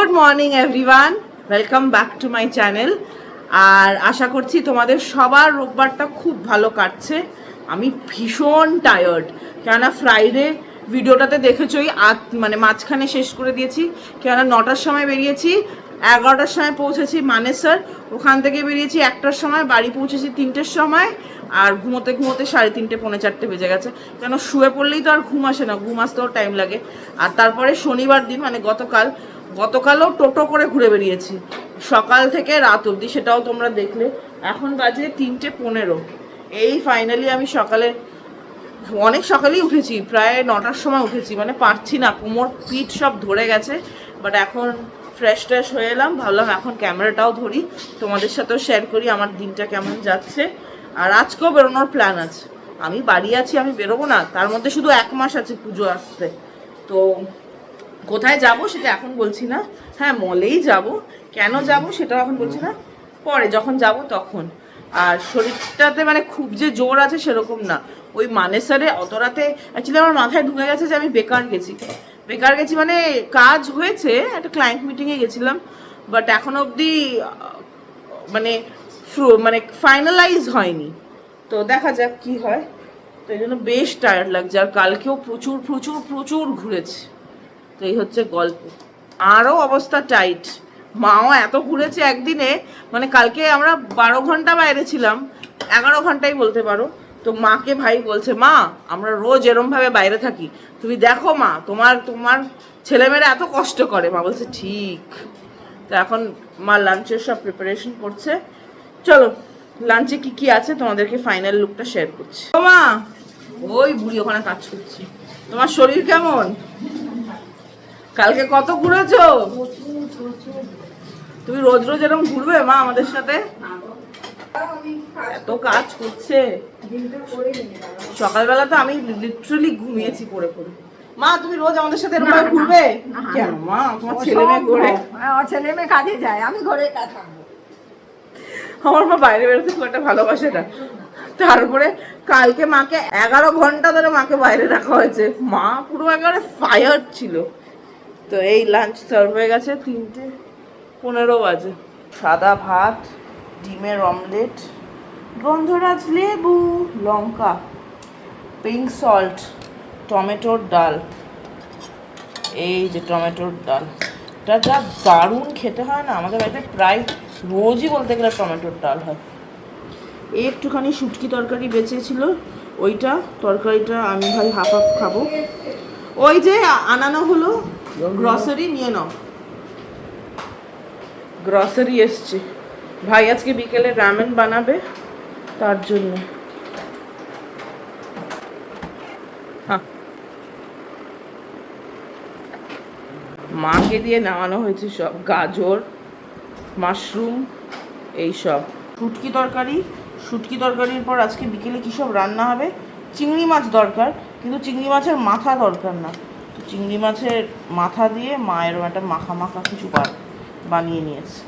Good morning everyone, welcome back to my channel. আর আশা করছি তোমাদের সবার রোববারটা খুব ভালো কাটছে। আমি ভীষণ টায়ার্ড, কেননা ফ্রাইডে ভিডিওটাতে দেখেছই মানে মাঝখানে শেষ করে দিয়েছি। কেননা 9টার সময় বেরিয়েছি, 11টার সময় পৌঁছেছি মানেসর, ওখান থেকে বেরিয়েছি 1টার সময়, বাড়ি পৌঁছেছি 3টের সময়। আর ঘুমোতে ঘুমোতে 3:30 পৌনে 4টে বেজে গেছে, কেন শুয়ে পড়লেই তো আর ঘুম আসে না, ঘুম আসতেও টাইম লাগে। আর তারপরে শনিবার দিন মানে গতকালও টোটো করে ঘুরে বেরিয়েছি সকাল থেকে রাত অবধি, সেটাও তোমরা দেখলে। এখন বাজে 3:15। এই ফাইনালি আমি অনেক সকালেই উঠেছি, প্রায় 9টার সময় উঠেছি, মানে পারছি না, কোমর পিঠ সব ধরে গেছে। বাট এখন ফ্রেশ হয়ে এলাম, ভাবলাম এখন ক্যামেরাটাও ধরি, তোমাদের সাথেও শেয়ার করি আমার দিনটা কেমন যাচ্ছে। আর আজকেও বেরোনোর প্ল্যান আছে, আমি বাড়ি আছি, আমি বেরোবো না, তার মধ্যে শুধু 1 মাস আছে পুজো আসতে। তো কোথায় যাব সেটা এখন বলছি না, হ্যাঁ মলেই যাব, কেন যাব সেটাও এখন বলছি না, পরে যখন যাব তখন। আর শরীরটাতে মানে খুব যে জোর আছে সেরকম না, ওই মানেসারে অত রাতে অ্যাকচুয়ালি আমার মাথায় ঢুকে গেছে যে আমি বেকার গেছি মানে কাজ হয়েছে, একটা ক্লায়েন্ট মিটিংয়ে গেছিলাম, বাট এখন অবধি মানে ফাইনালাইজ হয়নি। তো দেখা যাক কি হয়। তো এই জন্য বেশ টায়ার্ড লাগছে, আর কালকেও প্রচুর প্রচুর প্রচুর ঘুরেছি। তো এই হচ্ছে গল্প। আরও অবস্থা টাইট, মাও এত ঘুরেছে একদিনে, মানে কালকে আমরা 12 ঘন্টা বাইরে ছিলাম, 11 ঘন্টাই বলতে পারো। তো মাকে ভাই বলছে, মা আমরা রোজ এরমভাবে বাইরে থাকি, তুমি দেখো মা, তোমার ছেলেমেয়েরা এত কষ্ট করে। মা বলছে ঠিক। তো এখন মা লাঞ্চের সব প্রিপারেশন করছে। চলো লাঞ্চে কি কি আছে তোমাদেরকে ফাইনাল লুকটা শেয়ার করছি। ও মা, ওই বুড়ি ওখানে কাজ করছি। তোমার শরীর কেমন? কালকে কত ঘুরেছো? তুমি রোজ রোজ এরকম ঘুরবে মা আমাদের সাথে? এত কাজ করছে, সকালবেলা তো আমি লিটারালি ঘুমিয়েছি পড়ে পড়ে। মা তুমি রোজ আমাদের সাথে এরকম ভাবে ঘুরবে কেন মা? তোমার ছেলে মেয়ে ঘুরে? আমার ছেলে মেয়ে কাজে যায়, আমি ঘরে কাজ থাকবো। আমার মা বাইরে বেরোতে খুব একটা ভালোবাসে না। তারপরে কালকে মাকে 11 ঘন্টা ধরে মাকে বাইরে রাখা হয়েছে, মা পুরো একেবারে ফায়ার ছিল। তো এই লাঞ্চ সার্ভ হয়ে গেছে, 3:15 বাজে। সাদা ভাত, ডিমের অমলেট, গন্ধরাজ লেবু, লঙ্কা, পিঙ্ক সল্ট, টমেটোর ডাল। এই যে টমেটোর ডাল, এটা যা দারুণ খেতে হয় না, আমাদের বাড়িতে প্রায় রোজই বলতে গেলে টমেটোর ডাল হয়। একটুখানি শুটকি তরকারি বেঁচেছিল, ওইটা তরকারিটা আমি ভাই হাফ খাবো। ওই যে আনানো হলো গ্রসারি, নিয়ে নাও। গ্রসারি এসছে, ভাই আজকে বিকেলে রামেন বানাবে, তার জন্য। হ্যাঁ, মাকে দিয়ে নামানো হয়েছে সব, গাজর, মাশরুম, এইসব। শুটকি তরকারির পর আজকে বিকেলে কী সব রান্না হবে। চিংড়ি মাছ দরকার, কিন্তু চিংড়ি মাছের মাথা দরকার না, তো চিংড়ি মাছের মাথা দিয়ে মায়ের একটা মাখা মাখা কিছু বানিয়ে নিয়েছে।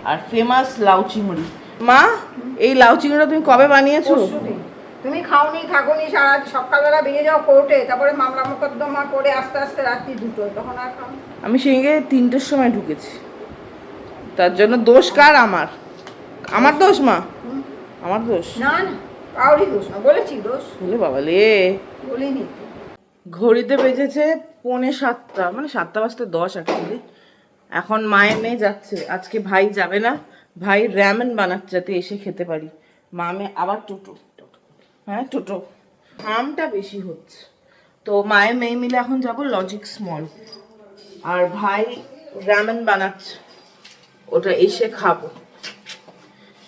আর ফেমাস লাউ চিংড়ি। মা এই লাউ চিংড়িটা তুমি কবে বানিয়েছো? তুমি খাওনি থাকোনি, সারা সকালবেলা বেরিয়ে যাও কোর্টে, তারপরে মামলা মোকদ্দমা করে আস্তে আস্তে রাত্রি 2টো, তখন আর খাও। আমি সেদিকে 3টের সময় ঢুকেছি, তার জন্য দোষ কার? আমার দোষ মা, আমার দোষ না না, কাউরই দোষ না, বলেছি দোষ বলে বাবা লে। বলিনি। ঘড়িতে বেজেছে 6:45, মানে 7:10 অ্যাকচুয়ালি। এখন মায়ের মেয়ে যাচ্ছে, আজকে ভাই যাবে না, ভাই র্যামেন বানাচ্ছে যাতে এসে খেতে পারি। মা মেয়ে আবার টোটো, হ্যাঁ টোটো, হামটা বেশি হচ্ছে। তো মায়ের মেয়ে মিলে এখন যাব লজিক্স মল, আর ভাই র্যামেন বানাচ্ছে, ওটা এসে খাবো।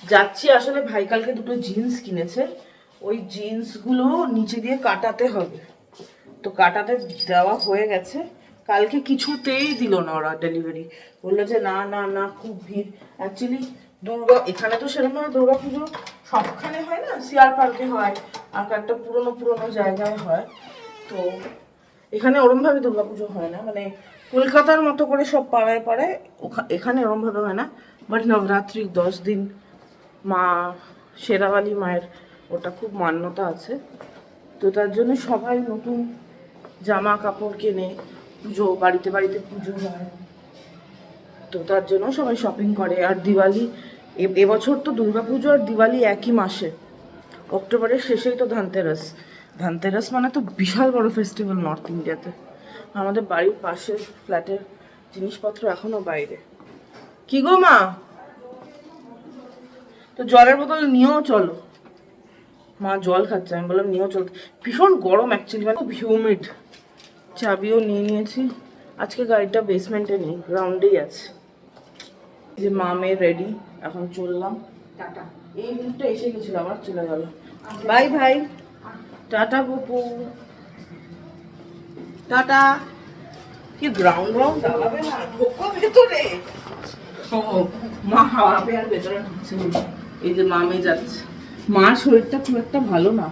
যাচ্ছি আসলে, ভাই কালকে 2টো জিন্স কিনেছে, ওই জিন্সগুলো নিচে দিয়ে কাটাতে হবে, তো কাটাতে দেওয়া হয়ে গেছে। কালকে কিছুতেই দিল না ওরা ডেলিভারি, বললো যে না না না খুব ভিড়। অ্যাকচুয়ালি এখানে তো সেরকমভাবে দুর্গা পুজো সবখানে হয় না, সিআর পার্কে হয় আর একটা পুরোনো জায়গায় হয়। তো এখানে ওরমভাবে দুর্গা পুজো হয় না, মানে কলকাতার মতো করে সব পাড়ায় পাড়ায়, এখানে ওরমভাবে হয় না। বাট নবরাত্রি 10 দিন মা শেরাওয়ালি মায়ের ওটা খুব মান্যতা আছে, তো তার জন্য সবাই নতুন জামা কাপড় কেনে, পুজো বাড়িতে পুজো হয়। তো তার জন্য সবাই শপিং করে। আর দিওয়ালি, এবছর তো দুর্গাপুজো আর দিওয়ালি একই মাসে, অক্টোবরের শেষেই তো ধানতেরাস। ধানতেরাস মানে তো বিশাল বড় ফেস্টিভ্যাল নর্থ ইন্ডিয়াতে। আমাদের বাড়ির পাশের ফ্ল্যাটের জিনিসপত্র এখনো বাইরে। কি গো মা, তো জলের বোতল নিয়েও চলো। মা জল খাচ্ছে, আমি বললাম নিয়েও চল। ভীষণ গরম অ্যাকচুয়ালি, মানে খুব হিউমিড। চাবিও নিয়ে নিয়েছি। আজকে গাড়িটা বেসমেন্টে নেই, গ্রাউন্ডেই আছে। যে মা মেয়ে রেডি, এখন চললাম। টাটা। এই মুহূর্তে এসে গেছিল, আবার চলে গেল। বাই ভাই, টাটা গপু, টাটা। কি গ্রাউন্ড গ্রাউন্ড দাঁড়াবে না, ঢোকো ভেতরে। ও মা হাওয়াবে আর ভেতরে ঢুকছে। এই যে মা মেয়ে যাচ্ছে। মার শরীরটা খুব একটা ভালো না,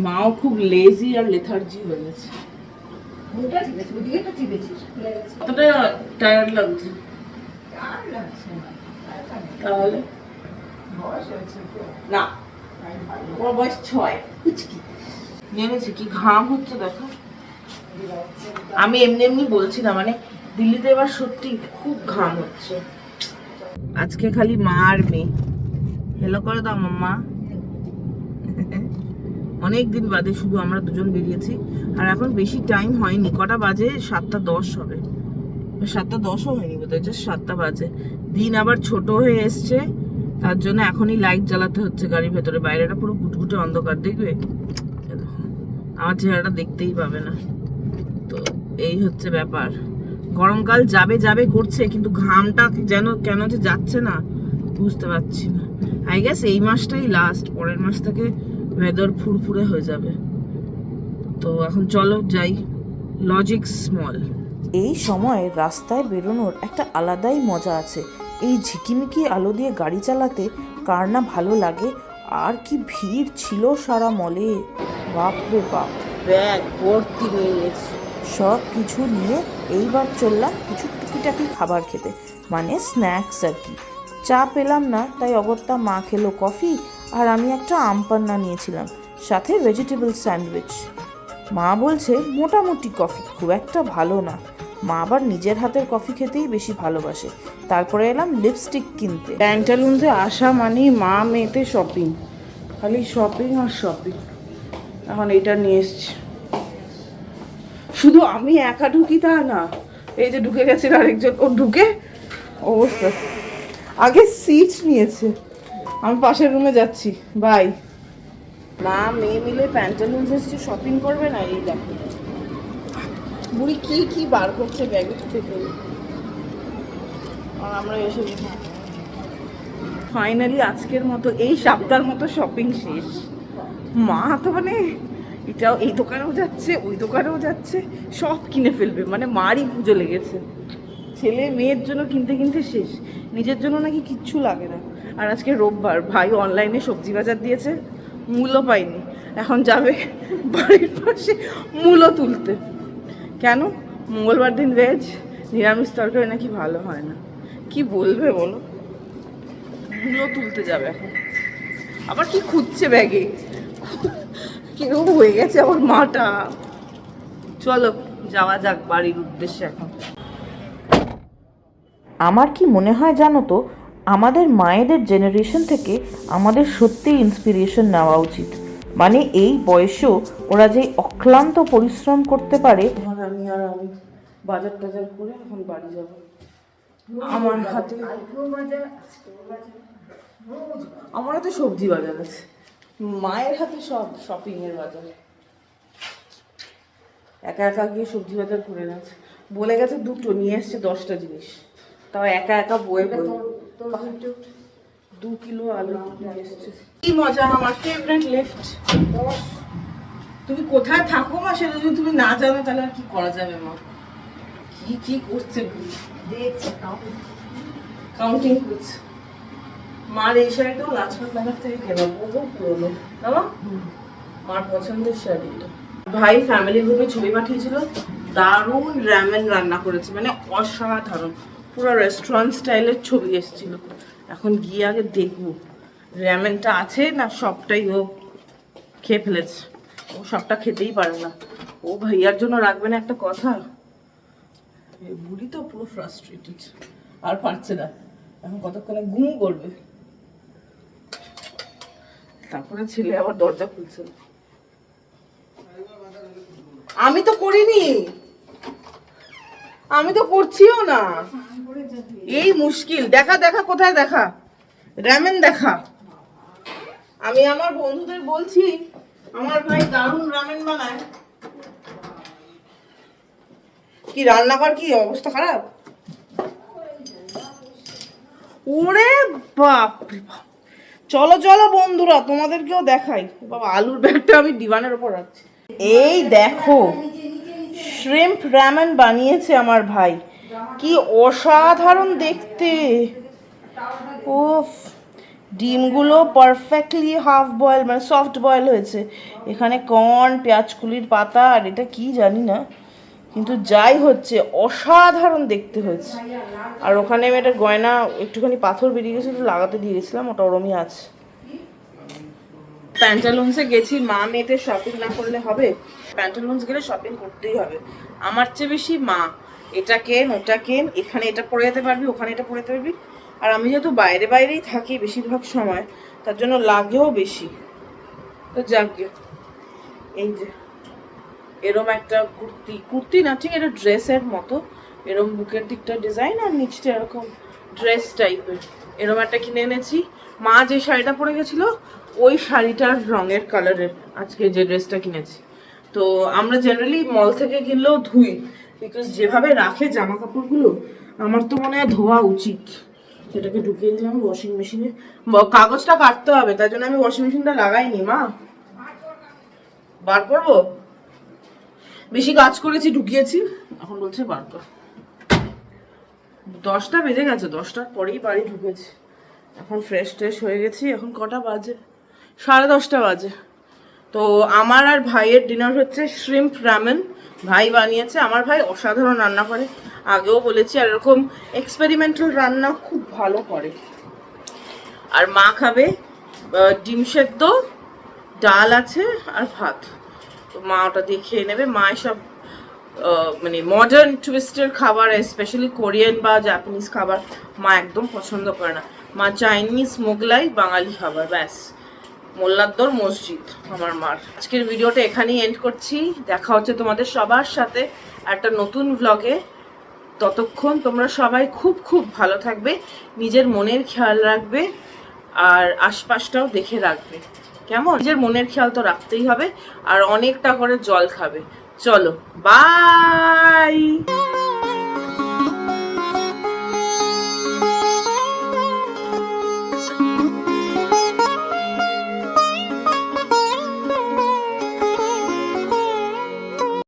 মাও খুব লেজি আর লেথার্জি হয়ে গেছে। কতটা টায়ার্ড লাগছে তাহলে? না, ওর বয়স 6। নেমেছে, কি ঘাম হচ্ছে দেখো। আমি এমনি এমনি বলছি না, মানে দিল্লিতে এবার সত্যি খুব ঘাম হচ্ছে। আজকে খালি মা আর মেয়ে। হেলো করে দাও মাম্মা। অনেকদিন বাদে শুধু আমরা দুজন বেরিয়েছি। আর এখন বেশি টাইম হয়নি, কটা বাজে? 7:10 হবে। 7:10ও হয়নি বোধহয়, জাস্ট 7টা বাজে। দিন আবার ছোট হয়ে এসছে, তার জন্য এখনই লাইট জ্বালাতে হচ্ছে গাড়ির ভেতরে। বাইরেটা পুরো গুটগুটে অন্ধকার, দেখবে আমার চেহারাটা দেখতেই পাবে না। তো এই হচ্ছে ব্যাপার। গরমকাল যাবে যাবে করছে, কিন্তু ঘামটা যেন কেন যে যাচ্ছে না বুঝতে পারছি না। আই গেস এই মাসটাই লাস্ট, পরের মাস থেকে ওয়েদার ফুরফুরে হয়ে যাবে। তো এখন চলো যাই লজিক্স মল। এই সময় রাস্তায় বেরোনোর একটা আলাদাই মজা আছে। এই ঝিকিমিকি আলো দিয়ে গাড়ি চালাতে কার না ভালো লাগে। আর কি ভিড় ছিল সারা মলে, বাপরে বাপ। ব্যাগ ভর্তি নিয়ে গেছি। সব কিছু নিয়ে এইবার চললাম কিছু টুকিটাকি খাবার খেতে, মানে স্ন্যাক্স আর কি। চা পেলাম না, তাই অগত্যা মা খেলো কফি, আর আমি একটা আমপান্না নিয়েছিলাম, সাথে ভেজিটেবল স্যান্ডউইচ। মা বলছে মোটামুটি কফি, খুব একটা ভালো না। মা আবার নিজের হাতের কফি খেতেই বেশি ভালোবাসে। তারপরে এলাম লিপস্টিক কিনতে। প্যান্টালুন্সে আসা মানেই মা মেয়েতে শপিং, খালি শপিং আর শপিং। এখন এইটা নিয়ে এসছি। শুধু আমি একা ঢুকি তা না, এই যে ঢুকে গেছে আরেকজন, ও ঢুকে অবস্থা। আগে সিট নিয়েছে, আমি পাশের রুমে যাচ্ছি। বাই। মা মেয়ে মিলে প্যান্টালুন্স এসছে শপিং করবে না। এই দেখো বুড়ি কি কি বার করছে ব্যাগের থেকে। আর আমরা এসে ফাইনালি আজকের মতো এই সপ্তাহের মতো শপিং শেষ। মা তো মানে এটাও এই দোকানেও যাচ্ছে, ওই দোকানেও যাচ্ছে, সব কিনে ফেলবে, মানে মারই পুজো লেগেছে। ছেলে মেয়ের জন্য কিনতে কিনতে শেষ, নিজের জন্য নাকি কিচ্ছু লাগে না। আর আজকে রোববার, ভাই অনলাইনে সবজি বাজার দিয়েছে, মূলও পাইনি। এখন যাবে বাড়ির পাশে মূলও তুলতে। কেন? মঙ্গলবার দিন ভেজ, নিরামিষ তরকারি নাকি ভালো হয় না। কি বলবে বলো, মূলও তুলতে যাবে এখন। আবার কি খুঁজছে ব্যাগে, কিরকম হয়ে গেছে আমার মাটা। চলো যাওয়া যাক বাড়ির উদ্দেশ্যে এখন। আমার কি মনে হয় জানো তো, আমাদের মায়েদের জেনারেশন থেকে আমাদের সত্যি ইন্সপিরেশন নেওয়া উচিত। মানে এই বয়সেও ওরা যে অক্লান্ত পরিশ্রম করতে পারে। আমি বাজার টাজার করে এখন বাড়ি যাব। আমার হাতে আমার হাতে সবজি বাজার আছে, মায়ের হাতে সব শপিং এর বাজার। একা একা গিয়ে সবজি বাজার করে গেছে, বলে গেছে দুটো নিয়ে এসছে 10টা জিনিস, তাও একা একা বয়ে বয়ে 2 কিলো আলু নিয়ে এসছে। কি মজা, আমার ফেভারিট লিফট। তুমি কোথায় থাকো মা, সেটা যদি তুমি না জানো তাহলে আর কি করা যাবে। মা কি কি করছে দেখছে, কাউন্টিং করছে। মার এই শাড়িটাও লাজপাত বাজার থেকে কেনা, বহু পুরোনো না মার পছন্দের শাড়িটা। ভাই ফ্যামিলি গ্রুপে ছবি পাঠিয়েছিল, দারুণ র্যামেন রান্না করেছে, মানে অসাধারণ, পুরো রেস্টুরেন্ট স্টাইলের ছবি এসেছিল। এখন গিয়ে আগে দেখবো র্যামেনটা আছে না সবটাই ও খেয়ে ফেলেছে। ও সবটা খেতেই পারে না, ও ভাইয়ার জন্য রাখবে না একটা কথা। এই বুড়ি তো পুরো ফ্রাস্ট্রেটেড, আর পারছে না, এখন কতক্ষণে ঘুম করবে। তারপরে ছেলে আবার দরজা খুলছে। আমি তো করিনি, আমি তো করছিও না। এই মুশকিল। দেখা দেখা কোথায় দেখা, রামেন দেখা। আমি আমার বন্ধুদের বলছি আমার ভাই দারুণ রামেন বানায়। কি রান্নাঘর কি অবস্থা খারাপ? ওরে বাপ রে বাপ। চলো চলো বন্ধুরা, তোমাদেরকেও দেখাই। বাবা, আলুর ব্যাগটা আমি ডিভানের উপর রাখছি। এই দেখো, শ্রিম্প রামেন বানিয়েছে আমার ভাই। কি অসাধারণ দেখতে। ওফ, ডিমগুলো পারফেক্টলি হাফ বয়েল, মানে সফট বয়েল হয়েছে। এখানে কর্ন, পেঁয়াজকুলির পাতা, আর এটা কি জানি না, কিন্তু যাই হচ্ছে অসাধারণ দেখতে হয়েছে। আর ওখানে আমি একটা গয়না, একটুখানি পাথর বেরিয়ে গেছে, তো লাগাতে দিয়ে গেছিলাম, ওটা ওরমই আছে। প্যান্টালুন্সে গেছি, মা মেয়েতে শপিং না করলে হবে? প্যান্টালুন্স গেলে শপিং করতেই হবে। আমার চেয়ে বেশি মা, এটা কেন ওটা কেন, এখানে এটা পরে যেতে পারবি, ওখানে এটা পরে যেতে পারবি। আর আমি যেহেতু বাইরে বাইরেই থাকি বেশিরভাগ সময়, তার জন্য লাগেও বেশি। তো যাক, এই যে এরম একটা কুর্তি, কুর্তি না ঠিক, এটা ড্রেসের মতো, এরম বুকের দিকটা ডিজাইন আর নিচটা এরকম ড্রেস টাইপের, এরম একটা কিনে এনেছি। মা যে শাড়িটা পরে গেছিলো ওই শাড়িটার রঙের কালারের আজকে যে ড্রেসটা কিনেছি। তো আমরা জেনারেলি মল থেকে কিনলেও ধুই, বিকজ যেভাবে রাখে জামা কাপড়গুলো আমার তো মনে হয় ধোয়া উচিত। সেটাকে ঢুকিয়ে দিলাম ওয়াশিং মেশিনে, কাগজটা কাটতে হবে, তাই জন্য আমি ওয়াশিং মেশিনটা লাগাইনি। মা, বার করবো, বেশি কাজ করেছি, ঢুকিয়েছি, এখন বলছে বার কর। 10টা বেজে গেছে, 10টার পরেই বাড়ি ঢুকেছি। এখন ফ্রেশ ট্রেশ হয়ে গেছি। এখন কটা বাজে? 10:30 বাজে। তো আমার আর ভাইয়ের ডিনার হচ্ছে শ্রিম্প রামেন। ভাই বানিয়েছে, আমার ভাই অসাধারণ রান্না করে, আগেও বলেছি, আর এরকম এক্সপেরিমেন্টাল রান্না খুব ভালো করে। আর মা খাবে ডিম সেদ্ধ, ডাল আছে আর ভাত। তো মা ওটা দিয়ে খেয়ে নেবে। মা এসব মানে মডার্ন টুইস্টের খাবার, স্পেশালি কোরিয়ান বা জাপানিজ খাবার মা একদম পছন্দ করে না। মা চাইনিজ, মোগলাই, বাঙালি খাবার, ব্যাস। মোল্লাদ্দর মসজিদ আমার মার। আজকের ভিডিওটা এখানেই এন্ড করছি। দেখা হচ্ছে তোমাদের সবার সাথে একটা নতুন ভ্লগে। ততক্ষণ তোমরা সবাই খুব খুব ভালো থাকবে, নিজের মনের খেয়াল রাখবে, আর আশপাশটাও দেখে রাখবে, কেমন? নিজের মনের খেয়াল তো রাখতেই হবে, আর অনেকটা করে জল খাবে। চলো, বাই।